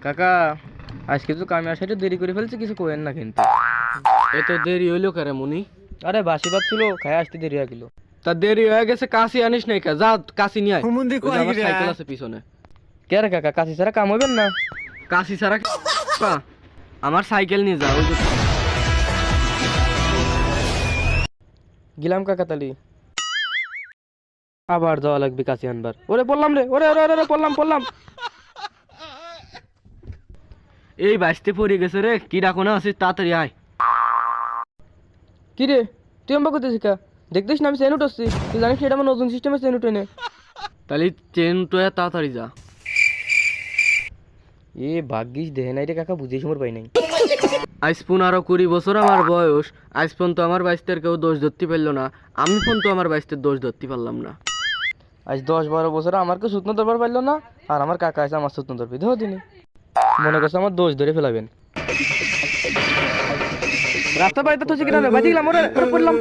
কাকা আজকে তো কামে আসাটা দেরি করে ফেলছে, কিছু করেন না কিন্তু। এত দেরি হইলো কারে মুনি? আরে বাসি ভাত ছিল, খায় আসতে দেরি হয়ে গেল। তা দেরি হয়ে গেছে, কাশি আনিস নাই কা? যা কাশি নিয়ে আয়। হুমুন্দি ওই যে আমার কই রে? সাইকেল আছে পিছনে। কে রে কাকা, কাশি ছাড়া কাম হইবেন না? কাশি ছাড়া আমার সাইকেল নিয়ে যা। ওই যে গেলাম কাকা তালি। আবার যাওয়া লাগবে কাশি আনবার। ওরে বললাম রে, ওরে ওরে ওরে পড়লাম। এই বাইসতে পড়ে গেছে রে, কি ডাকো না আছিস? তাড়াতাড়ি আয়। কি রে তুই অম্বা করতেছিস কা? দেখতেছিস না আমি চেন উঠছি? তুই জানিস এটা আমার নতুন সিস্টেমে চেন উঠে নে। তাহলে চেন তো তাড়াতাড়ি যা। এ ভাগ্যিস দেহে নাই রে কাকা, বুঝিয়ে সময় পাই নাই। আজ 15-20 বছর আমার বয়স, আজ পর্যন্ত আমার বাইস্তের কেউ দোষ ধরতে পারলো না। আমি পর্যন্ত আমার বাইস্তের দোষ ধরতে পারলাম না। আজ 10-12 বছর আমার কেউ সুতন ধরবার পারলো না, আর আমার কাকা আছে আমার সুতন ধরবি ধর দিনে। মনে করছে আমার দোষ ধরে ফেলাবেন। রাস্তা পাইতে তো কিনা বাজি গেলাম, ওরে পড়লাম।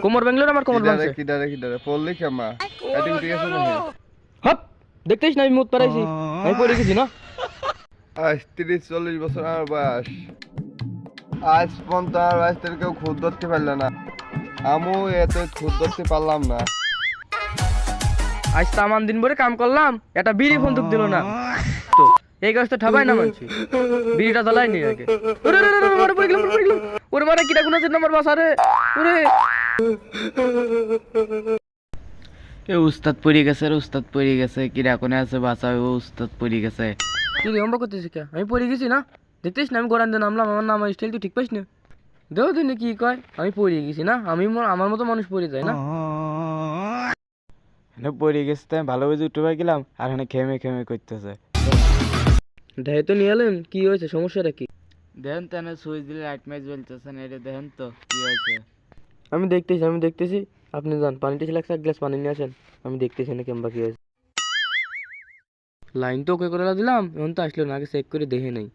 কোমর ব্যাংলোর আমার কোমর ভাঙছে। কিদারে পড়লি কেমা? এদিকে ঠিক আছে না? হপ দেখতেইস না আমি মুত পারাইছি, আমি পড়ে গেছি না। আজ 30-40 বছর আমার বয়স, আজ পর্যন্ত আমার বয়সের কেউ খুদ ধরতে পারলো না। আমিও এত খুদ ধরতে পারলাম না। আজ তামান দিন ভরে কাম করলাম, একটা বিড়ি বন্দুক দিল না। তো এই গাছ তো ঠাবাই না মানছি, বিড়িটা জ্বালাই নি আগে। ওরে ওরে ওরে ওরে পড়ে গেলাম। ওরে মারা কিটা গুণ আছে আমার বাসা রে। ওরে এ উস্তাদ পড়ে গেছে রে, উস্তাদ পড়ে গেছে। কি ডাকনে আছে বাঁচাও, ও উস্তাদ পড়ে গেছে। তুই অম্বা করতেছিস কে? আমি পড়ে গেছি না, দেখতেছিস না আমি গোড়ান দিয়ে নামলাম, আমার নাম স্টাইল তুই ঠিক পাইস না? দেও দিন কি কয় আমি পড়ে গেছি না? আমি আমার মতো মানুষ পড়ে যায় না। পড়ে গেছে তাই ভালো বুঝে উঠে গেলাম, আর এখানে খেমে করতেছে। দেহে তো নিয়ে এলেন, কি হয়েছে, সমস্যাটা কি? দেখেন তো সুইচ দিলে লাইট ম্যাচ জ্বলতেছে না, এটা দেখেন তো কি হয়েছে। আমি দেখতেছি। আপনি যান পানিটা ছিল, এক গ্লাস পানি নিয়ে আসেন। আমি দেখতেছি না কেমবা কি হয়েছে। লাইন তো ওকে করে দিলাম, এখন তো আসলো না, আগে চেক করে দেখে নেই।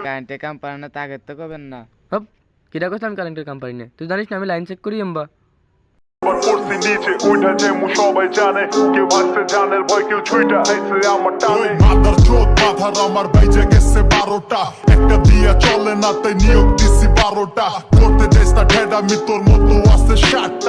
কারেন্টের কাম পারে না, তাকে তো করবেন না। হপ কিরা কথা, আমি কারেন্টের কাম পারি না? তুই জানিস না আমি লাইন চেক করি এম্বা। সবাই জানে কেউ আসতে জানে ভয়, কেউ ছুইটা আইছে আমার টানে। মাদার চোদ মাথার আমার বাইজে গেছে 12টা, একটা দিয়া চলে না তাই নিয়োগ দিছি 12টা। করতে দেশ না ঢেডা, আমি তোর মতো আছে 60টা।